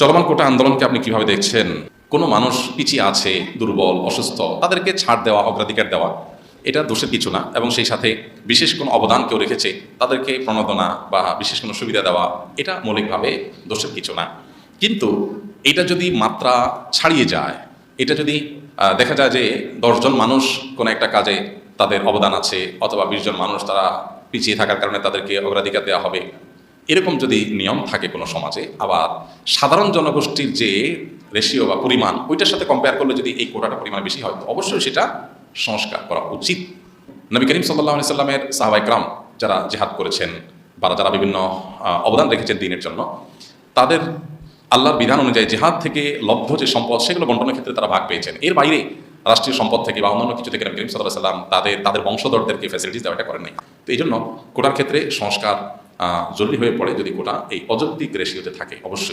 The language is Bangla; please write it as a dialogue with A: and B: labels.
A: চলমান কোটা আন্দোলনকে আপনি কিভাবে দেখছেন? কোনো মানুষ পিছিয়ে আছে, দুর্বল, অসুস্থ, তাদেরকে ছাড় দেওয়া, অগ্রাধিকার দেওয়া, এটা দোষের কিছু না। এবং সেই সাথে বিশেষ কোনো অবদান কেউ রেখেছে, তাদেরকে প্রণোদনা বা বিশেষ কোনো সুবিধা দেওয়া, এটা মৌলিকভাবে দোষের কিছু না। কিন্তু এটা যদি মাত্রা ছাড়িয়ে যায়, এটা যদি দেখা যায় যে ১০ জন মানুষ কোনো একটা কাজে তাদের অবদান আছে, অথবা ২০ জন মানুষ তারা পিছিয়ে থাকার কারণে তাদেরকে অগ্রাধিকার দেওয়া হবে, এরকম যদি নিয়ম থাকে কোনো সমাজে, আবার সাধারণ জনগোষ্ঠীর যে রেশিও বা পরিমাণ, ওইটার সাথে কম্পেয়ার করলে যদি এই কোটাটা পরিমাণ বেশি হয়, তো অবশ্যই সেটা সংস্কার করা উচিত। নবী করিম সাল্লাল্লাহু আলাইহি সাল্লামের সাহাবায়ে কেরাম যারা জিহাদ করেছেন বা যারা বিভিন্ন অবদান রেখেছেন দ্বীনের জন্য, তাদের আল্লাহর বিধান অনুযায়ী জিহাদ থেকে লব্ধ যে সম্পদ, সেগুলো বন্টনের ক্ষেত্রে তারা ভাগ পেয়েছেন। এর বাইরে রাষ্ট্রীয় সম্পদ থেকে বা অন্যান্য কিছু থেকে নবী করিম সাল্লাল্লাহু আলাইহি সাল্লাম তাদের বংশধরদেরকে ফ্যাসিলিটিস দেওয়া, এটা করেন নাই। তো এই জন্য কোটার ক্ষেত্রে সংস্কার জরুরি হয়ে পড়ে, যদি কোটা এই অযৌক্তিক রেশিওতে থাকে অবশ্যই।